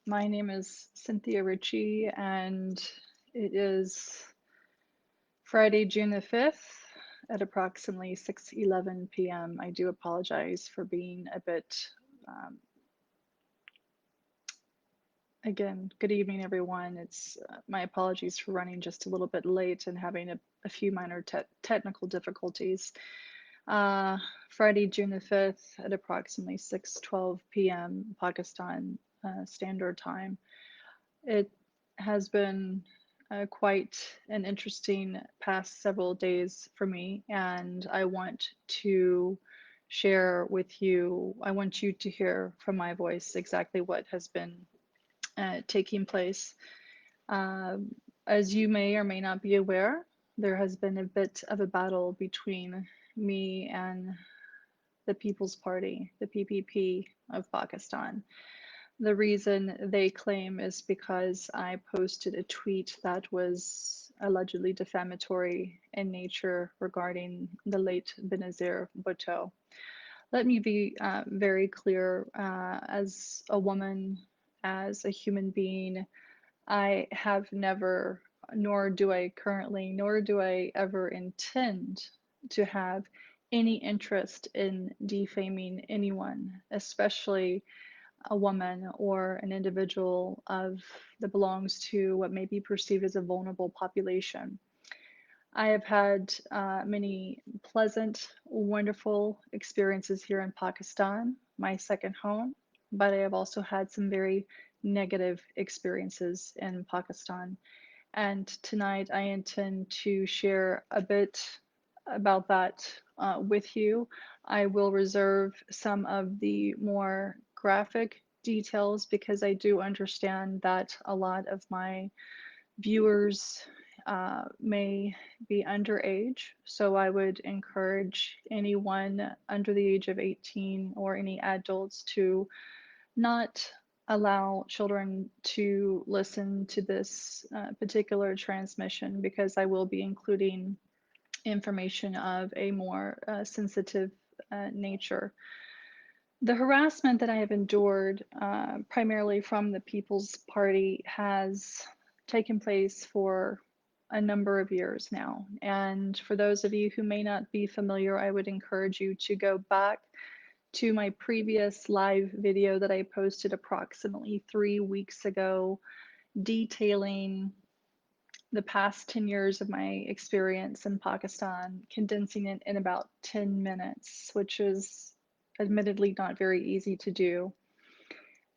My name is Cynthia Ritchie, and it is Friday, June the 5th at approximately 6:11 p.m. I do apologize for being a bit, um, again, good evening, everyone. It's my apologies for running just a little bit late and having a few minor technical difficulties. Uh, Friday, June the 5th at approximately 6:12 p.m. Pakistan Standard Time. It has been quite an interesting past several days for me, and I want to share with you, I want you to hear from my voice exactly what has been taking place. Um, as you may or may not be aware, there has been a bit of a battle between me and the People's Party, the PPP of Pakistan. The reason they claim is because I posted a tweet that was allegedly defamatory in nature regarding the late Benazir Bhutto. Let me be very clear, as a woman, as a human being, I have never, nor do I currently, nor do I ever intend to have any interest in defaming anyone, especially a woman or an individual that belongs to what may be perceived as a vulnerable population. I have had many pleasant, wonderful experiences here in Pakistan, my second home, but I have also had some very negative experiences in Pakistan. And tonight I intend to share a bit about that with you. I will reserve some of the more graphic details because I do understand that a lot of my viewers may be underage. So I would encourage anyone under the age of 18 or any adults to not allow children to listen to this particular transmission because I will be including information of a more sensitive nature. The harassment that I have endured, primarily from the People's Party, has taken place for a number of years now. And for those of you who may not be familiar, I would encourage you to go back to my previous live video that I posted approximately 3 weeks ago, detailing the past 10 years of my experience in Pakistan, condensing it in about 10 minutes, which is admittedly not very easy to do.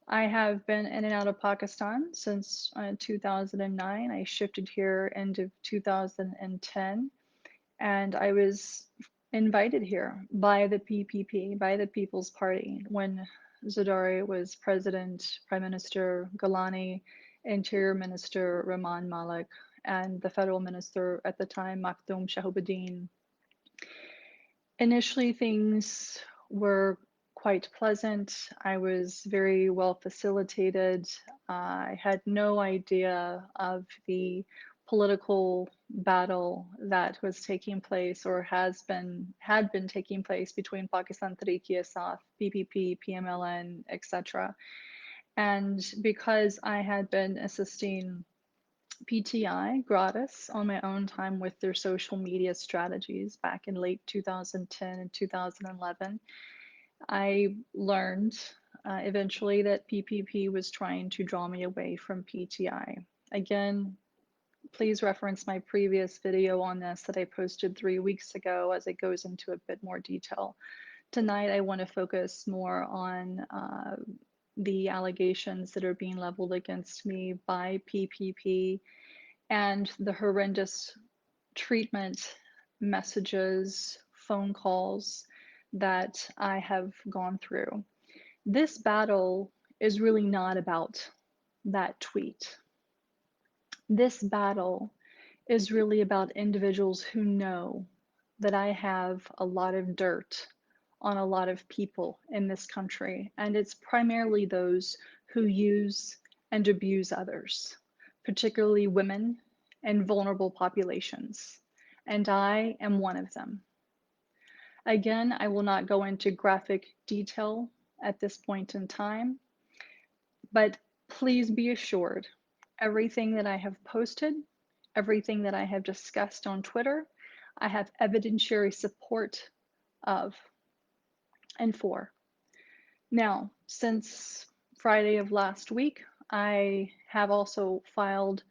I have been in and out of Pakistan since 2009. I shifted here end of 2010, and I was invited here by the PPP, by the People's Party, when Zardari was president, Prime Minister Galani, Interior Minister Rehman Malik, and the federal minister at the time, Makhdoom Shahabuddin. Initially, things were quite pleasant. I was very well facilitated. I had no idea of the political battle that was taking place or had been taking place between Pakistan Tehreek-e-Insaf, PPP, PMLN, etc. And because I had been assisting PTI gratis on my own time with their social media strategies back in late 2010 and 2011, I learned eventually that PPP was trying to draw me away from PTI. Again, please reference my previous video on this that I posted 3 weeks ago as it goes into a bit more detail. Tonight, I want to focus more on the allegations that are being leveled against me by PPP and the horrendous treatment, messages, phone calls that I have gone through. This battle is really not about that tweet. This battle is really about individuals who know that I have a lot of dirt on a lot of people in this country, and it's primarily those who use and abuse others, particularly women and vulnerable populations. And I am one of them. Again, I will not go into graphic detail at this point in time, but Please be assured, everything that I have posted, everything that I have discussed on Twitter, I have evidentiary support of and for. Now, since Friday of last week, I have also filed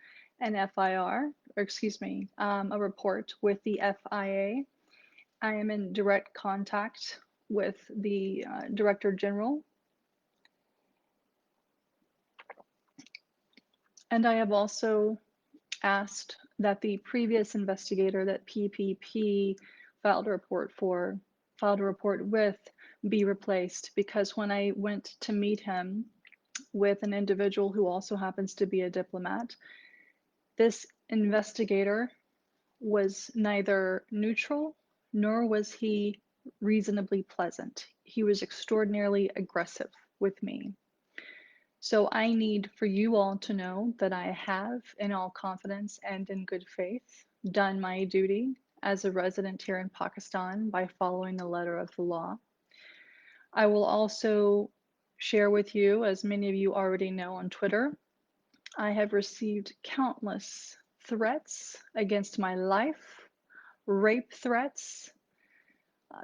an FIR, or excuse me, a report with the FIA. I am in direct contact with the Director General, and I have also asked that the previous investigator that PPP filed a report with be replaced, because when I went to meet him with an individual who also happens to be a diplomat, this investigator was neither neutral nor was he reasonably pleasant. He was extraordinarily aggressive with me. So I need for you all to know that I have, in all confidence and in good faith, done my duty as a resident here in Pakistan by following the letter of the law. I will also share with you, as many of you already know on Twitter, I have received countless threats against my life, rape threats,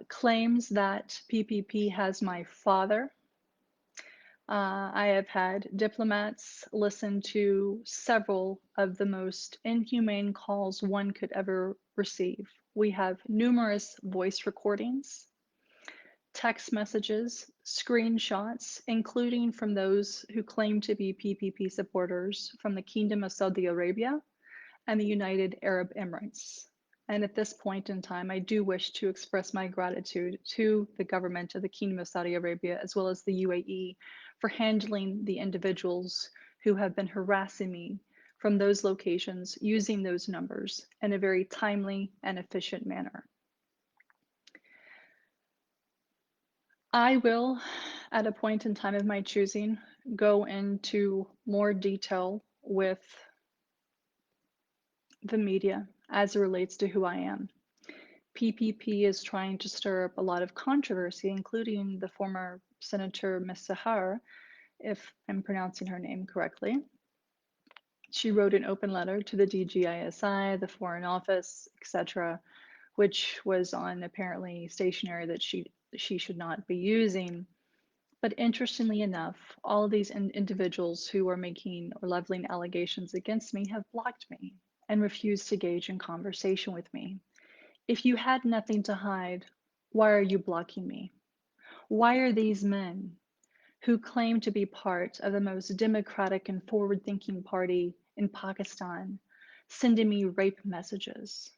claims that PPP has my father. I have had diplomats listen to several of the most inhumane calls one could ever receive. We have numerous voice recordings, text messages, screenshots, including from those who claim to be PPP supporters from the Kingdom of Saudi Arabia and the United Arab Emirates. And at this point in time, I do wish to express my gratitude to the government of the Kingdom of Saudi Arabia, as well as the UAE, for handling the individuals who have been harassing me from those locations using those numbers in a very timely and efficient manner. I will, at a point in time of my choosing, go into more detail with the media as it relates to who I am. PPP is trying to stir up a lot of controversy, including the former Senator Ms. Sahar, if I'm pronouncing her name correctly. She wrote an open letter to the DGISI, the Foreign Office, etc., which was on apparently stationery that she should not be using. But interestingly enough, all of these individuals who are making or leveling allegations against me have blocked me and refused to engage in conversation with me. If you had nothing to hide, why are you blocking me? Why are these men who claim to be part of the most democratic and forward-thinking party in Pakistan sending me rape messages,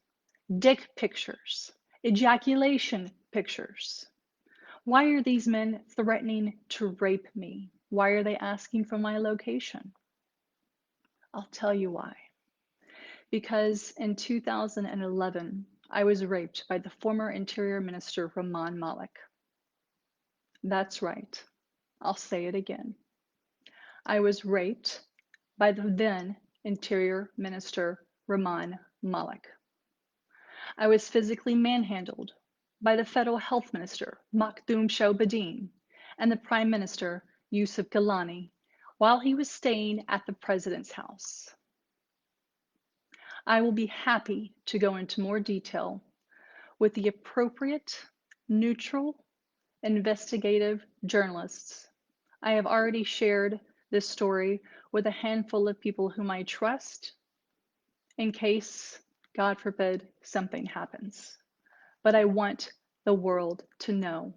dick pictures, ejaculation pictures? Why are these men threatening to rape me? Why are they asking for my location? I'll tell you why. Because in 2011, I was raped by the former Interior Minister Rehman Malik. That's right. I'll say it again. I was raped by the then Interior Minister Rehman Malik. I was physically manhandled by the Federal Health Minister Makhdoom Shahbadin and the Prime Minister Yusuf Gilani while he was staying at the President's house. I will be happy to go into more detail with the appropriate, neutral, investigative journalists. I have already shared this story with a handful of people whom I trust in case, God forbid, something happens. But I want the world to know.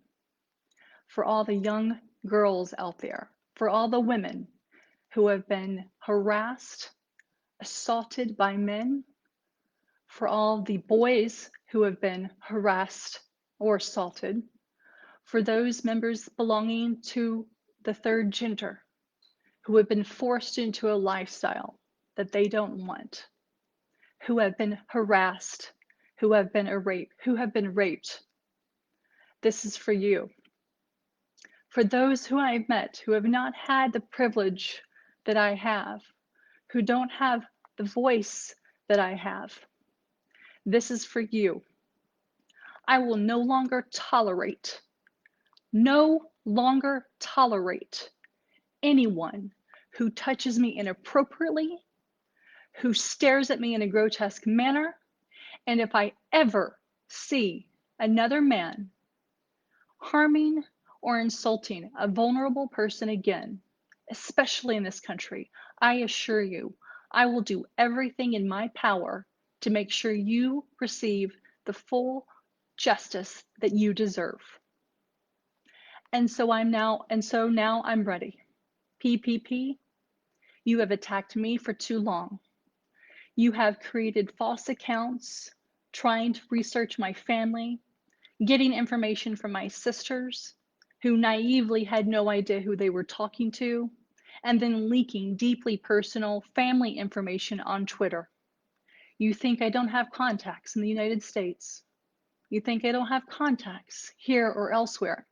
For all the young girls out there, for all the women who have been harassed, assaulted by men, for all the boys who have been harassed or assaulted, for those members belonging to the third gender who have been forced into a lifestyle that they don't want, who have been harassed, who have been raped. This is for you. For those who I've met who have not had the privilege that I have, who don't have the voice that I have, this is for you. I will no longer tolerate anyone who touches me inappropriately, who stares at me in a grotesque manner, and if I ever see another man harming or insulting a vulnerable person again, especially in this country, I assure you, I will do everything in my power to make sure you receive the full justice that you deserve. And so now I'm ready. PPP, you have attacked me for too long. You have created false accounts, trying to research my family, getting information from my sisters, who naively had no idea who they were talking to, and then leaking deeply personal family information on Twitter. You think I don't have contacts in the United States. You think I don't have contacts here or elsewhere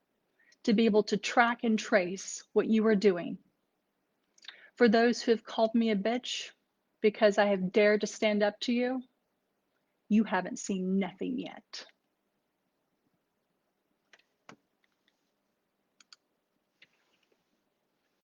to be able to track and trace what you are doing. For those who have called me a bitch because I have dared to stand up to you, you haven't seen nothing yet.